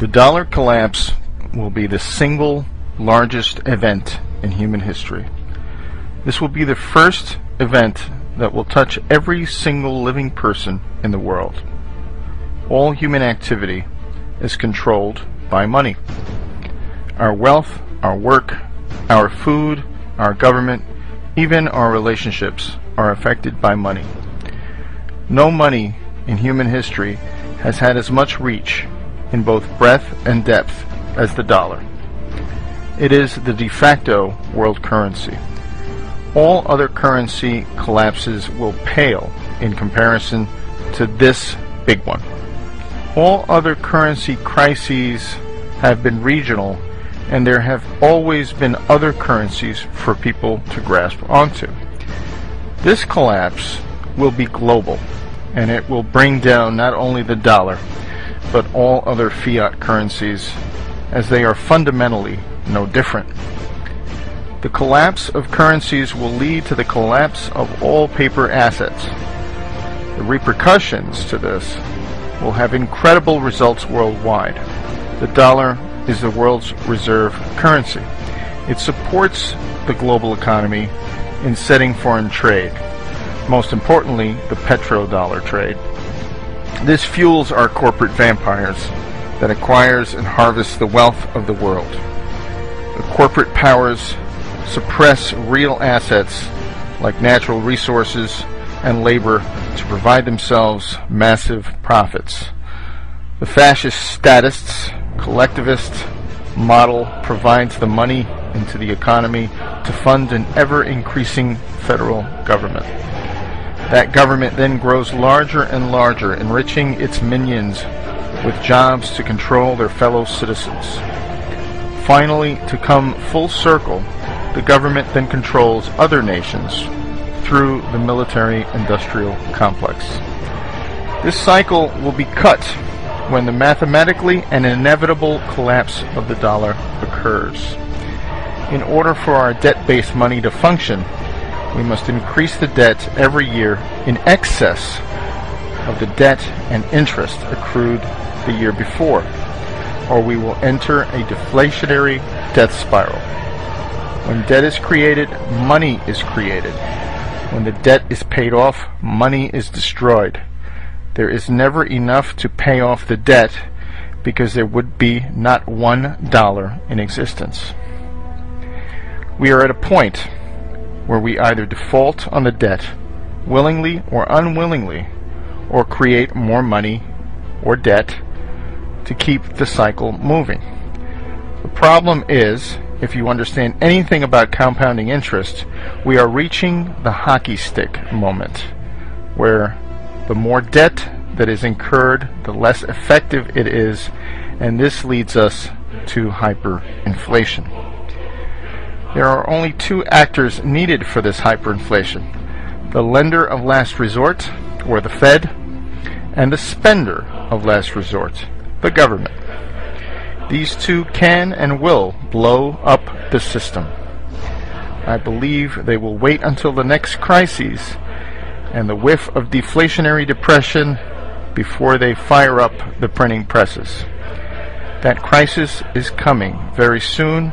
The dollar collapse will be the single largest event in human history. This will be the first event that will touch every single living person in the world. All human activity is controlled by money. Our wealth, our work, our food, our government, even our relationships are affected by money. No money in human history has had as much reach in both breadth and depth as the dollar. It is the de facto world currency. All other currency collapses will pale in comparison to this big one. All other currency crises have been regional, and there have always been other currencies for people to grasp onto. This collapse will be global, and it will bring down not only the dollar, but all other fiat currencies, as they are fundamentally no different. The collapse of currencies will lead to the collapse of all paper assets. The repercussions to this will have incredible results worldwide. The dollar is the world's reserve currency. It supports the global economy in setting foreign trade, most importantly, the petrodollar trade. This fuels our corporate vampires that acquires and harvests the wealth of the world. The corporate powers suppress real assets like natural resources and labor to provide themselves massive profits. The fascist statists, collectivist model provides the money into the economy to fund an ever-increasing federal government. That government then grows larger and larger, enriching its minions with jobs to control their fellow citizens. Finally, to come full circle, the government then controls other nations through the military-industrial complex. This cycle will be cut when the mathematically and inevitable collapse of the dollar occurs. In order for our debt-based money to function, we must increase the debt every year in excess of the debt and interest accrued the year before, or we will enter a deflationary death spiral. When debt is created, money is created. When the debt is paid off, money is destroyed. There is never enough to pay off the debt because there would be not $1 in existence. We are at a point where we either default on the debt, willingly or unwillingly, or create more money or debt to keep the cycle moving. The problem is, if you understand anything about compounding interest, we are reaching the hockey stick moment, where the more debt that is incurred, the less effective it is, and this leads us to hyperinflation. There are only two actors needed for this hyperinflation: the lender of last resort, or the Fed, and the spender of last resort, the government. These two can and will blow up the system. I believe they will wait until the next crises and the whiff of deflationary depression before they fire up the printing presses. That crisis is coming very soon,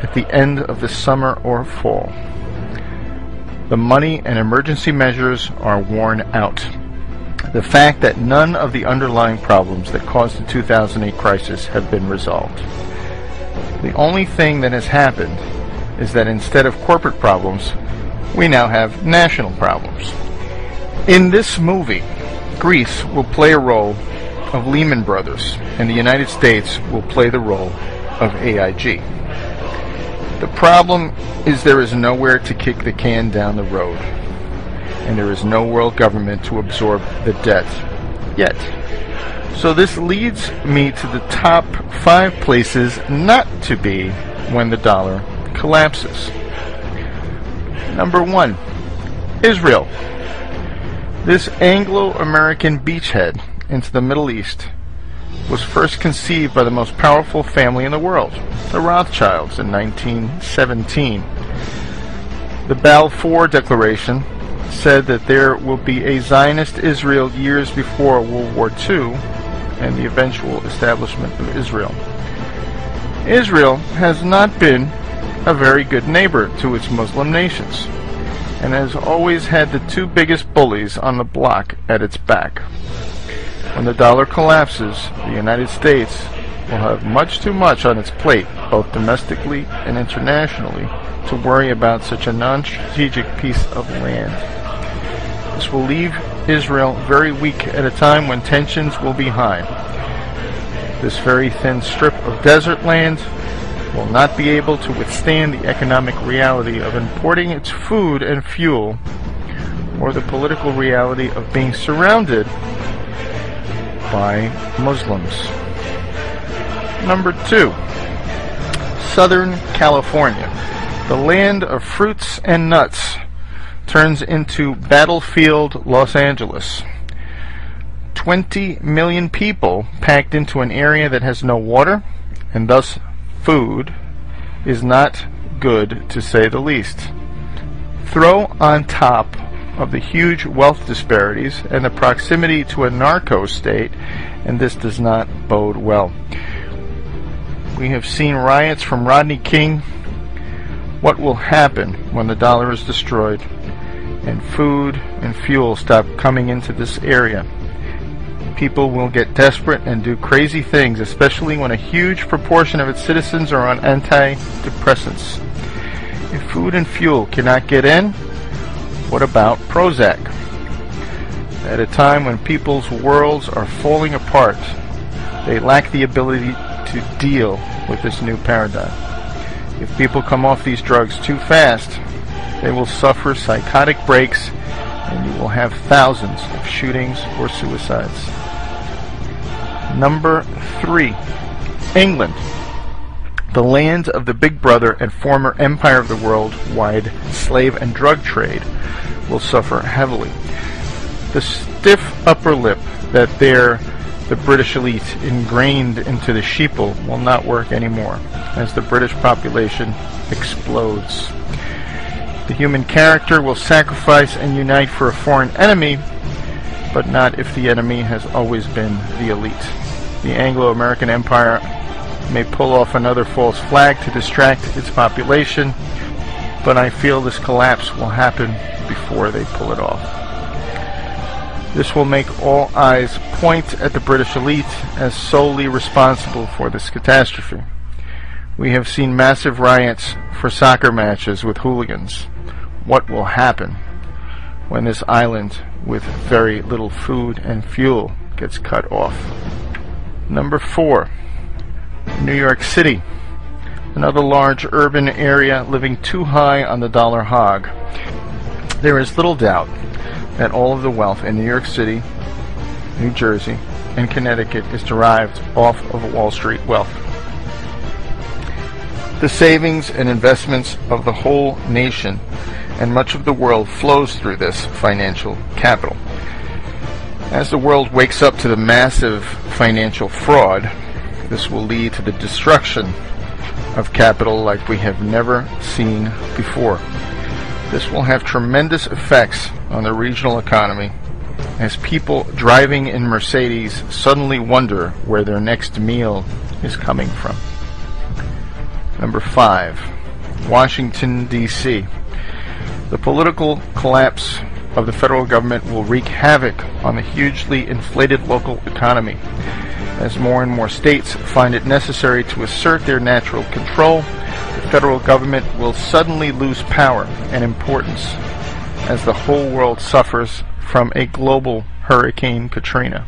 at the end of the summer or fall. The money and emergency measures are worn out. The fact that none of the underlying problems that caused the 2008 crisis have been resolved. The only thing that has happened is that instead of corporate problems, we now have national problems. In this movie, Greece will play a role of Lehman Brothers, and the United States will play the role of AIG. The problem is there is nowhere to kick the can down the road, and there is no world government to absorb the debt yet. So this leads me to the top 5 places not to be when the dollar collapses. Number 1, Israel. This Anglo-American beachhead into the Middle East was first conceived by the most powerful family in the world, the Rothschilds, in 1917. The Balfour Declaration said that there will be a Zionist Israel years before World War II, and the eventual establishment of Israel. Israel has not been a very good neighbor to its Muslim nations, and has always had the two biggest bullies on the block at its back. When the dollar collapses, the United States will have much too much on its plate, both domestically and internationally, to worry about such a non-strategic piece of land. This will leave Israel very weak at a time when tensions will be high. This very thin strip of desert land will not be able to withstand the economic reality of importing its food and fuel, or the political reality of being surrounded by Muslims. Number 2. Southern California. The land of fruits and nuts turns into battlefield Los Angeles. 20 million people packed into an area that has no water, and thus food, is not good, to say the least. Throw on top of the huge wealth disparities and the proximity to a narco state, and this does not bode well. We have seen riots from Rodney King. What will happen when the dollar is destroyed and food and fuel stop coming into this area? People will get desperate and do crazy things, especially when a huge proportion of its citizens are on antidepressants. If food and fuel cannot get in, what about Prozac? At a time when people's worlds are falling apart, they lack the ability to deal with this new paradigm. If people come off these drugs too fast, they will suffer psychotic breaks, and you will have thousands of shootings or suicides. Number 3. England. The land of the Big Brother and former empire of the worldwide slave and drug trade will suffer heavily. The stiff upper lip that the British elite ingrained into the sheeple will not work anymore as the British population explodes. The human character will sacrifice and unite for a foreign enemy, but not if the enemy has always been the elite. The Anglo-American Empire may pull off another false flag to distract its population, but I feel this collapse will happen before they pull it off. This will make all eyes point at the British elite as solely responsible for this catastrophe. We have seen massive riots for soccer matches with hooligans. What will happen when this island with very little food and fuel gets cut off? Number 4. New York City. Another large urban area living too high on the dollar hog. There is little doubt that all of the wealth in New York City, New Jersey, and Connecticut is derived off of Wall Street wealth. The savings and investments of the whole nation and much of the world flows through this financial capital. As the world wakes up to the massive financial fraud, this will lead to the destruction of capital like we have never seen before. This will have tremendous effects on the regional economy as people driving in Mercedes suddenly wonder where their next meal is coming from. Number 5. Washington, D.C. The political collapse of the federal government will wreak havoc on the hugely inflated local economy. As more and more states find it necessary to assert their natural control, the federal government will suddenly lose power and importance as the whole world suffers from a global Hurricane Katrina.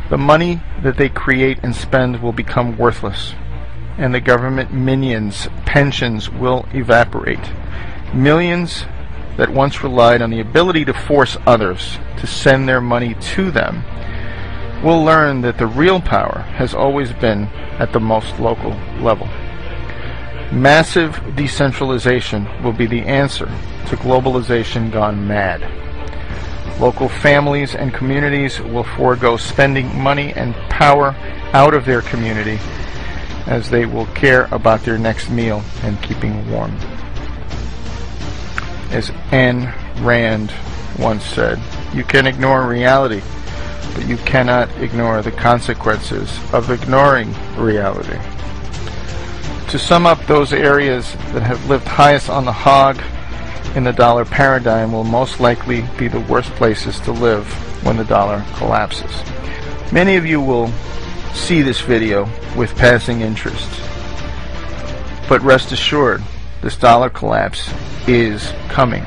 The money that they create and spend will become worthless, and the government minions' pensions will evaporate. Millions that once relied on the ability to force others to send their money to them will learn that the real power has always been at the most local level. Massive decentralization will be the answer to globalization gone mad. Local families and communities will forego spending money and power out of their community as they will care about their next meal and keeping warm. As Ayn Rand once said, you can ignore reality, but you cannot ignore the consequences of ignoring reality. To sum up, those areas that have lived highest on the hog in the dollar paradigm will most likely be the worst places to live when the dollar collapses. Many of you will see this video with passing interest, but rest assured, this dollar collapse is coming.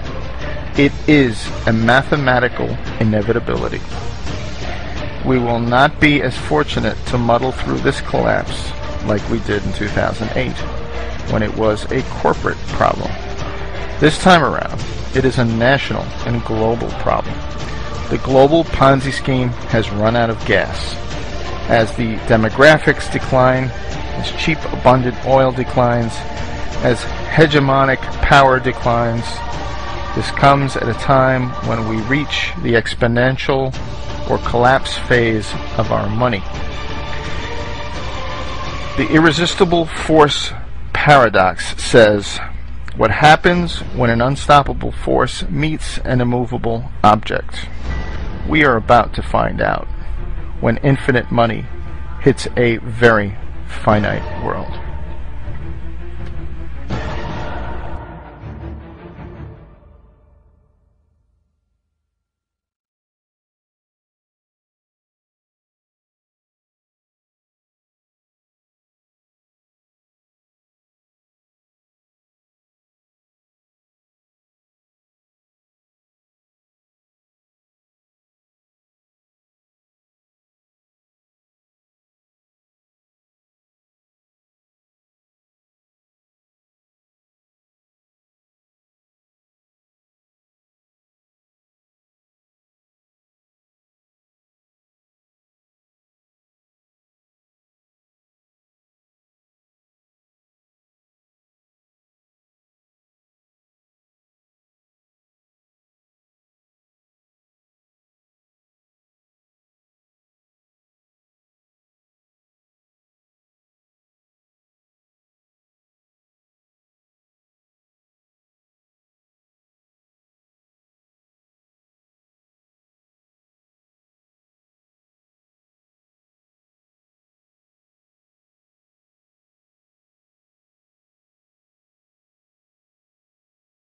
It is a mathematical inevitability. We will not be as fortunate to muddle through this collapse like we did in 2008, when it was a corporate problem. This time around, it is a national and global problem. The global Ponzi scheme has run out of gas. As the demographics decline, as cheap, abundant oil declines, as hegemonic power declines, this comes at a time when we reach the exponential or collapse phase of our money. The irresistible force paradox says, what happens when an unstoppable force meets an immovable object? We are about to find out when infinite money hits a very finite world.